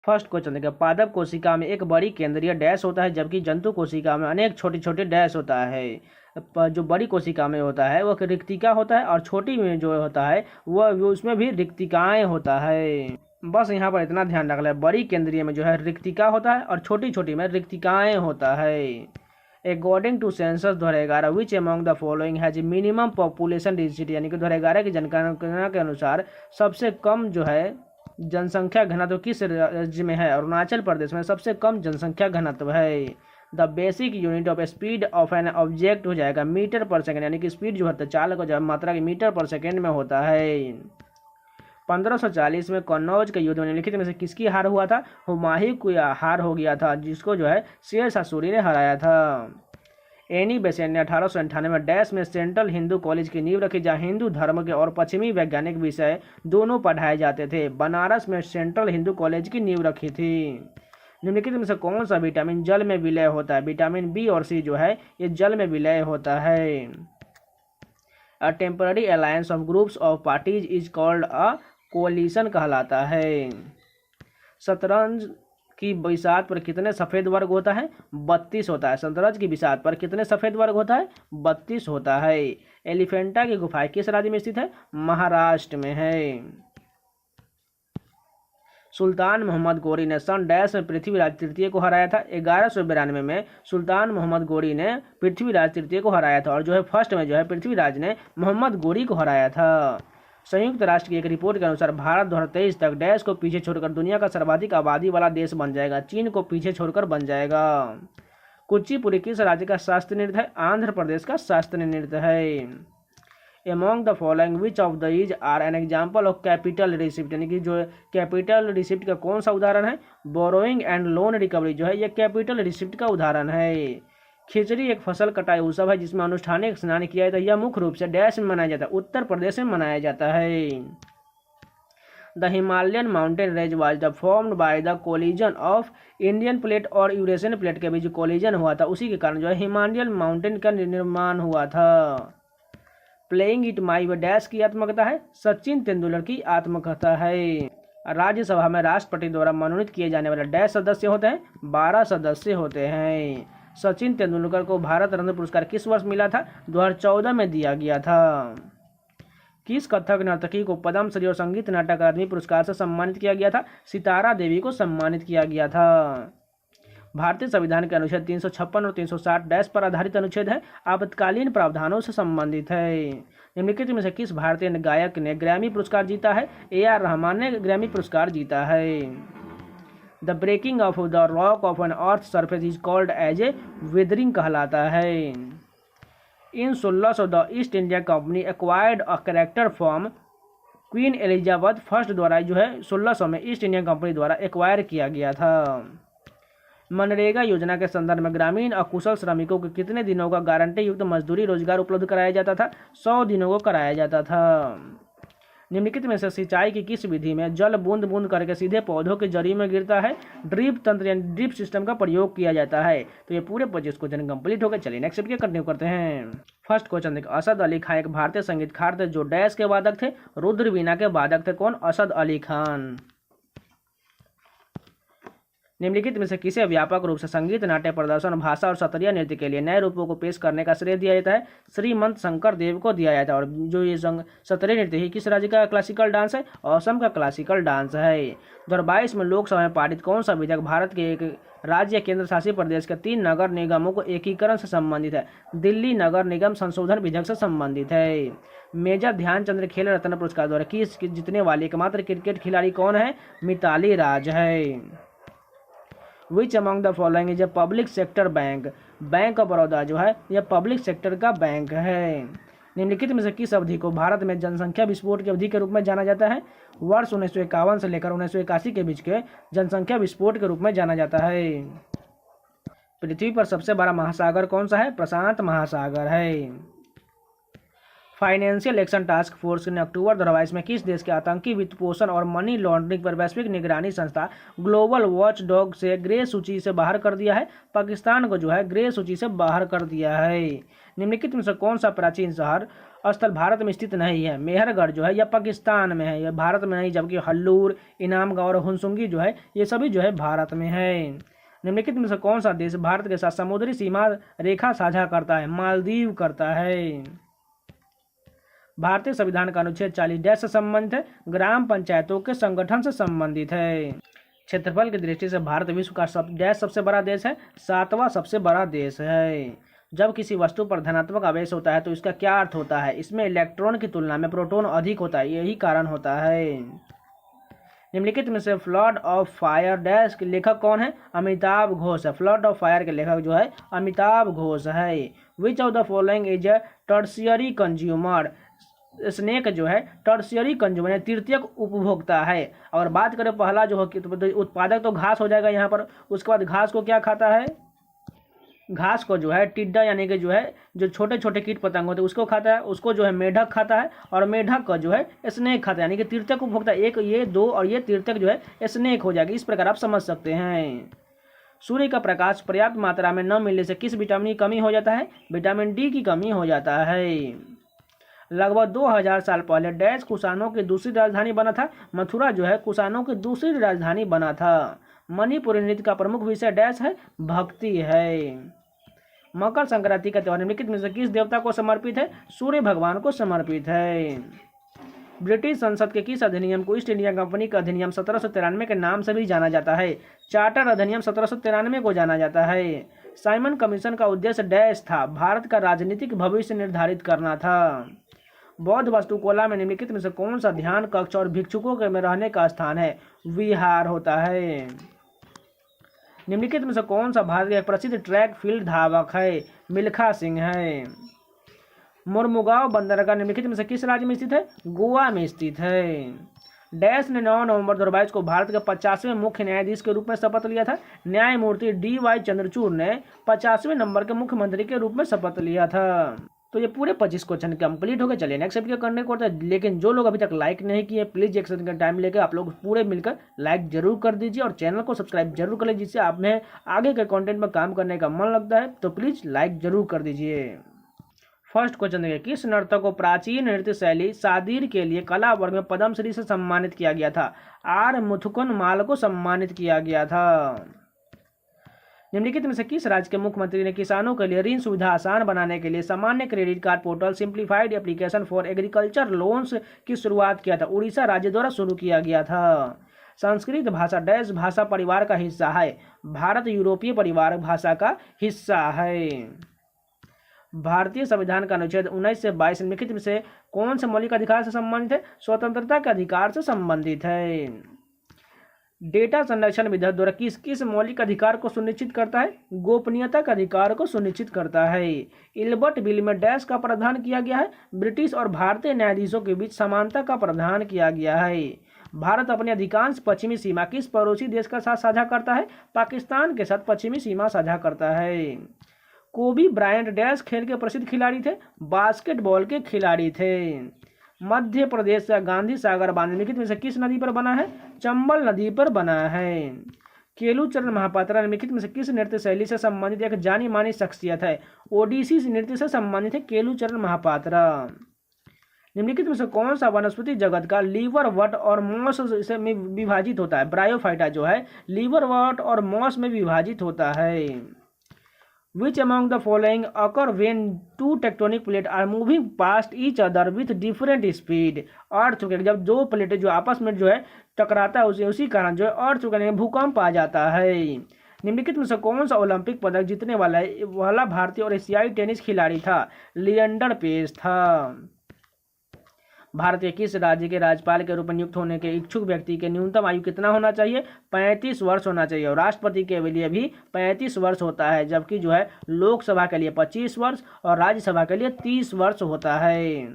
First question देखिए, पादप कोशिका में एक बड़ी केंद्रीय डैश होता है जबकि जंतु कोशिका में अनेक छोटे छोटे डैश होता है। जो बड़ी कोशिका में होता है वह रिक्तिका होता है और छोटी में जो होता है वह उसमें भी रिक्तिकाएं होता है। बस यहाँ पर इतना ध्यान रख ले, बड़ी केंद्रीय में जो है रिक्तिका होता है और छोटी छोटी में रिक्तिकाएं होता है। According to census 2011 which among the following has minimum population density, यानी कि 2011 की जनगणना के अनुसार सबसे कम जो है जनसंख्या घनत्व किस राज्य में है? अरुणाचल प्रदेश में सबसे कम जनसंख्या घनत्व है। The basic unit of speed of an object हो जाएगा मीटर पर सेकंड, यानी कि स्पीड जो है चालक जो है मात्रा की मीटर पर सेकंड में होता है। 1540 में कन्नौज के युद्ध में निम्नलिखित में से किसकी हार हुआ था? हुमायूं की हार हो गया था, जिसको जो है शेर शाह सूरी ने हराया था। एनी बेसेंट ने 1898 में डैश में सेंट्रल हिंदू कॉलेज की नींव रखी, जहाँ हिंदू धर्म के और पश्चिमी वैज्ञानिक विषय दोनों पढ़ाए जाते थे। बनारस में सेंट्रल हिंदू कॉलेज की नींव रखी थी। निम्नलिखित में से कौन सा विटामिन जल में विलय होता है? विटामिन बी और सी जो है ये जल में विलय होता है। A temporary alliance of groups of parties is called a collision कहलाता है। शतरंज की बिसात पर कितने सफ़ेद वर्ग होता है? 32 होता है। शतरंज की बिसात पर कितने सफ़ेद वर्ग होता है? 32 होता है। एलिफेंटा की गुफाएं किस राज्य में स्थित है? महाराष्ट्र में है। सुल्तान मोहम्मद गोरी ने सन डैश में पृथ्वीराज तृतीय को हराया था। 1192 में सुल्तान मोहम्मद गोरी ने पृथ्वीराज तृतीय को हराया था, और जो है फर्स्ट में जो है पृथ्वीराज ने मोहम्मद गोरी को हराया था। संयुक्त राष्ट्र की एक रिपोर्ट के अनुसार भारत 2023 तक डैश को पीछे छोड़कर दुनिया का सर्वाधिक आबादी वाला देश बन जाएगा। चीन को पीछे छोड़कर बन जाएगा। कुचिपुड़ी किस राज्य का शास्त्रीय नृत्य है? आंध्र प्रदेश का शास्त्रीय नृत्य है। Among the following which of the is are an example of capital receipt, यानी कि जो कैपिटल रिसिप्ट का कौन सा उदाहरण है? बोरोइंग एंड लोन रिकवरी जो है यह कैपिटल रिसिप्ट का उदाहरण है। खिचड़ी एक फसल कटाई उत्सव है जिसमें अनुष्ठानिक स्नान किया जाता है। यह मुख्य रूप से डैश में मनाया जाता है? उत्तर प्रदेश में मनाया जाता है। The Himalayan mountain range was the formed by the collision of Indian plate और यूरेशियन प्लेट के बीच कोलिजन हुआ था, उसी के कारण जो है हिमालयन माउंटेन का निर्माण हुआ था। Playing it my way dash की आत्मकथा है? सचिन तेंदुलकर की आत्मकथा है। राज्यसभा में राष्ट्रपति द्वारा मनोनीत किए जाने वाले डैश सदस्य होते हैं? 12 सदस्य होते हैं। सचिन तेंदुलकर को भारत रत्न पुरस्कार किस वर्ष मिला था? 2014 में दिया गया था। किस कथक नर्तकी को पद्मश्री और संगीत नाटक अकादमी पुरस्कार से सम्मानित किया गया था? सितारा देवी को सम्मानित किया गया था। भारतीय संविधान के अनुच्छेद 356 और 360 डैश पर आधारित अनुच्छेद है? आपातकालीन प्रावधानों से संबंधित है। निम्नलिखित में से किस भारतीय गायक ने ग्रैमी पुरस्कार जीता है? AR रहमान ने ग्रैमी पुरस्कार जीता है। The breaking of the rock of an earth surface is called as a weathering कहलाता है। In 1600 the East India Company acquired a character from Queen Elizabeth first द्वारा जो है 1600 में ईस्ट इंडिया कंपनी द्वारा एक्वायर किया गया था। मनरेगा योजना के संदर्भ में ग्रामीण अकुशल श्रमिकों को कितने दिनों का गारंटी युक्त मजदूरी रोजगार उपलब्ध कराया जाता था? 100 दिनों को कराया जाता था। निम्नलिखित में से सिंचाई की किस विधि में जल बूंद बूंद करके सीधे पौधों की जड़ी में गिरता है? ड्रिप तंत्र यानी ड्रिप सिस्टम का प्रयोग किया जाता है। तो ये पूरे 25 क्वेश्चन कंप्लीट हो गए। चलिए नेक्स्ट वीडियो कंटिन्यू करते हैं। फर्स्ट क्वेश्चन देखिए, असद अली खान एक भारतीय संगीतकार थे जो डैश के वादक थे? रुद्र वीणा के वादक थे। कौन? असद अली खान। निम्नलिखित में से किसे व्यापक रूप से संगीत नाट्य प्रदर्शन भाषा और सत्रीय नृत्य के लिए नए रूपों को पेश करने का श्रेय दिया जाता है? श्रीमंत शंकर देव को दिया जाता है। और जो ये सत्रीय नृत्य है किस राज्य का क्लासिकल डांस है? असम का क्लासिकल डांस है। 2022 में लोकसभा में पारित कौन सा विधेयक भारत के एक राज्य केंद्र शासित प्रदेश के 3 नगर निगमों को एकीकरण से संबंधित है? दिल्ली नगर निगम संशोधन विधेयक से संबंधित है। मेजर ध्यानचंद्र खेल रत्न पुरस्कार द्वारा किस जीतने वाली एकमात्र क्रिकेट खिलाड़ी कौन है? मिताली राज है। विच among the following is a public sector bank? Bank of Baroda जो है यह पब्लिक सेक्टर का बैंक है। निम्नलिखित में से किस अवधि को भारत में जनसंख्या विस्फोट की अवधि के रूप में जाना जाता है? वर्ष 1951 से लेकर 1981 के बीच के जनसंख्या विस्फोट के रूप में जाना जाता है। पृथ्वी पर सबसे बड़ा महासागर कौन सा है? प्रशांत महासागर है। फाइनेंशियल एक्शन टास्क फोर्स ने अक्टूबर 2022 में किस देश के आतंकी वित्त पोषण और मनी लॉन्ड्रिंग पर वैश्विक निगरानी संस्था ग्लोबल वॉच डॉग से ग्रे सूची से बाहर कर दिया है? पाकिस्तान को जो है ग्रे सूची से बाहर कर दिया है। निम्नलिखित में से कौन सा प्राचीन शहर स्थल भारत में स्थित नहीं है? मेहरगढ़ जो है यह पाकिस्तान में है, यह भारत में नहीं, जबकि हल्लूर, इनामगांव और हुनसुंगी जो है ये सभी जो है भारत में है। निम्नलिखित में से कौन सा देश भारत के साथ समुद्री सीमा रेखा साझा करता है? मालदीव करता है। भारतीय संविधान का अनुच्छेद 40 डैश से संबंधित है? ग्राम पंचायतों के संगठन से संबंधित है। क्षेत्रफल की दृष्टि से भारत विश्व का डैश सबसे बड़ा देश है? 7वां सबसे बड़ा देश है। जब किसी वस्तु पर धनात्मक आवेश होता है तो इसका क्या अर्थ होता है? इसमें इलेक्ट्रॉन की तुलना में प्रोटॉन अधिक होता है, यही कारण होता है। निम्नलिखित में से फ्लड ऑफ फायर डैश के लेखक कौन है? अमिताभ घोष है। फ्लड ऑफ फायर के लेखक जो है अमिताभ घोष है। विच of the following is a tertiary consumer? Snake जो है टर्शियरी कंज्यूमर तृतीयक उपभोक्ता है। और बात करें पहला जो है उत्पादक तो घास हो जाएगा यहाँ पर। उसके बाद घास को क्या खाता है? घास को जो है टिड्डा यानी कि जो है जो छोटे छोटे कीट पतंग होते हैं उसको खाता है। उसको जो है मेढक खाता है और मेढक को जो है स्नेक खाता है, यानी कि तृतीयक उपभोक्ता एक, ये दो और ये तृतीयक जो है स्नेक हो जाएगी। इस प्रकार आप समझ सकते हैं। सूर्य का प्रकाश पर्याप्त मात्रा में न मिलने से किस विटामिन की कमी हो जाता है? विटामिन डी की कमी हो जाता है। लगभग 2000 साल पहले डैश कुषाणों की दूसरी राजधानी बना था? मथुरा जो है कुषाणों की दूसरी राजधानी बना था। मणिपुरी नृत्य का प्रमुख विषय डैश है? भक्ति है। मकर संक्रांति का त्योहार निम्नलिखित में से किस देवता को समर्पित है? सूर्य भगवान को समर्पित है। ब्रिटिश संसद के किस अधिनियम को ईस्ट इंडिया कंपनी का अधिनियम 1793 के नाम से भी जाना जाता है? चार्टर अधिनियम 1793 को जाना जाता है। साइमन कमीशन का उद्देश्य डैश था? भारत का राजनीतिक भविष्य निर्धारित करना था। बौद्ध वास्तुकला में निम्नलिखित में से कौन सा ध्यान कक्ष और भिक्षुकों के में रहने का स्थान है? विहार होता है। निम्नलिखित में से कौन सा भारत का एक प्रसिद्ध ट्रैक फील्ड धावक है? मिल्खा सिंह है। मुर्मुगांव बंदरगाह निम्नलिखित में से किस राज्य में स्थित है? गोवा में स्थित है। डैश ने 9 नवंबर 2022 को भारत के 50वें मुख्य न्यायाधीश के रूप में शपथ लिया था? न्यायमूर्ति DY चंद्रचूड़ ने 50वें नंबर के मुख्यमंत्री के रूप में शपथ लिया था। तो ये पूरे 25 क्वेश्चन कंप्लीट हो गए। चलिए नेक्स्ट वीडियो करने को होता है, लेकिन जो लोग अभी तक लाइक नहीं किए प्लीज एक सेकंड का टाइम लेकर आप लोग पूरे मिलकर लाइक जरूर कर दीजिए और चैनल को सब्सक्राइब जरूर कर लीजिए, जिससे आप में आगे के कंटेंट में काम करने का मन लगता है। तो प्लीज लाइक जरूर कर दीजिए। फर्स्ट क्वेश्चन देखिए, किस नर्तक को प्राचीन नृत्य शैली सादीर के लिए कला वर्ग में पद्मश्री से सम्मानित किया गया था? R मुथुकुन माल को सम्मानित किया गया था। निम्नलिखित में से किस राज्य के मुख्यमंत्री ने किसानों के लिए ऋण सुविधा आसान बनाने के लिए सामान्य credit card portal simplified application for agriculture loans की शुरुआत किया था? उड़ीसा राज्य द्वारा शुरू किया गया था। संस्कृत भाषा डैश भाषा परिवार का हिस्सा है? भारत यूरोपीय परिवार भाषा का हिस्सा है। भारतीय संविधान का अनुच्छेद 19 से 22 निम्नलिखित में से कौन से मौलिक अधिकार से संबंधित है? स्वतंत्रता के अधिकार से संबंधित है। डेटा संरक्षण विधेयक द्वारा किस किस मौलिक अधिकार को सुनिश्चित करता है? गोपनीयता का अधिकार को सुनिश्चित करता है। इल्बर्ट बिल में डैश का प्रावधान किया गया है? ब्रिटिश और भारतीय न्यायाधीशों के बीच समानता का प्रावधान किया गया है। भारत अपनी अधिकांश पश्चिमी सीमा किस पड़ोसी देश के साथ साझा करता है? पाकिस्तान के साथ पश्चिमी सीमा साझा करता है। कोबी ब्रायंट डैश खेल के प्रसिद्ध खिलाड़ी थे? बास्केटबॉल के खिलाड़ी थे। मध्य प्रदेश का गांधी सागर बांध निम्नलिखित में से किस नदी पर बना है? चंबल नदी पर बना है। केलुचरण महापात्रा निम्नलिखित में से किस नृत्य शैली से संबंधित एक जानी मानी शख्सियत है? ओडिसी नृत्य से संबंधित है केलुचरण महापात्रा। निम्नलिखित में से कौन सा वनस्पति जगत का लीवर वट और मॉस से में विभाजित होता है? ब्रायोफाइटा जो है लीवर वट और मॉस में विभाजित होता है। Which among the following occur when two tectonic plates are moving past each other with different speed? अर्थ जब दो प्लेटें जो आपस में जो है टकराता है उसी कारण जो है अर्थ भूकंप आ जाता है। निम्नलिखित में से कौन सा ओलंपिक पदक जीतने वाला भारतीय और एशियाई टेनिस खिलाड़ी था? लिएंडर पेस था। भारत के किस राज्य के राज्यपाल के रूप में नियुक्त होने के इच्छुक व्यक्ति के न्यूनतम आयु कितना होना चाहिए? 35 वर्ष होना चाहिए। और राष्ट्रपति के लिए भी 35 वर्ष होता है, जबकि जो है लोकसभा के लिए 25 वर्ष और राज्यसभा के लिए 30 वर्ष होता है।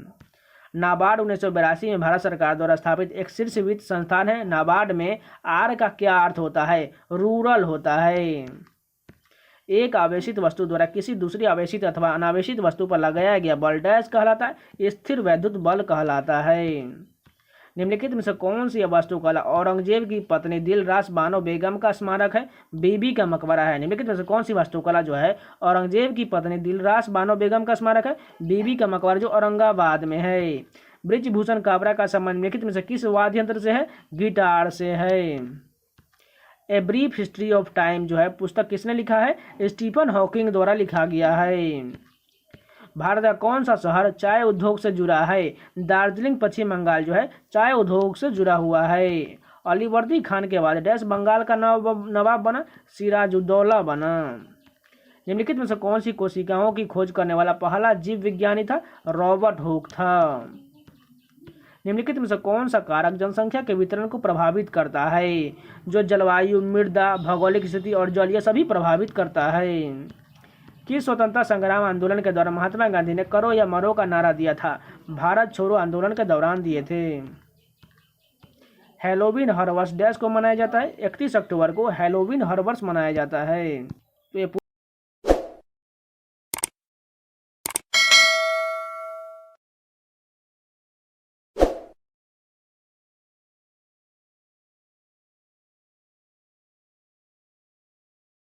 नाबार्ड 1982 में भारत सरकार द्वारा स्थापित एक शीर्ष वित्त संस्थान है। नाबार्ड में आर का क्या अर्थ होता है? रूरल होता है। एक आवेशित वस्तु द्वारा किसी दूसरी आवेशित अथवा अनावेशित वस्तु पर लगाया गया बल डैश कहलाता है, स्थिर वैद्युत बल कहलाता है। निम्नलिखित में से कौन सी वास्तुकला औरंगजेब की पत्नी दिलरास बानो बेगम का स्मारक है? बीबी का मकबरा है। निम्नलिखित में से कौन सी वास्तुकला जो है औरंगजेब की पत्नी दिलरास बानो बेगम का स्मारक है? बीबी का मकबरा जो औरंगाबाद में है। बृजभूषण काबरा का संबंध निम्नलिखित में से किस वाद्य यंत्र से है? गिटार से है। A brief history of time जो है पुस्तक किसने लिखा है? स्टीफन हॉकिंग द्वारा लिखा गया है। भारत का कौन सा शहर चाय उद्योग से जुड़ा है? दार्जिलिंग पश्चिम बंगाल जो है चाय उद्योग से जुड़ा हुआ है। अलीवर्दी खान के बाद डैश बंगाल का नवाब बना? सिराजुद्दौला बना। निम्नलिखित में से कौन सी कोशिकाओं की खोज करने वाला पहला जीव विज्ञानी था? रॉबर्ट हुक था। निम्नलिखित में से कौन सा कारक जनसंख्या के वितरण को प्रभावित करता है? जो जलवायु, मृदा, भौगोलिक स्थिति और जल ये सभी प्रभावित करता है। किस स्वतंत्रता संग्राम आंदोलन के दौरान महात्मा गांधी ने करो या मरो का नारा दिया था? भारत छोड़ो आंदोलन के दौरान दिए थे। हैलोवीन हर वर्ष डैश को मनाया जाता है? 31 अक्टूबर को हैलोवीन हर वर्ष मनाया जाता है। तो ये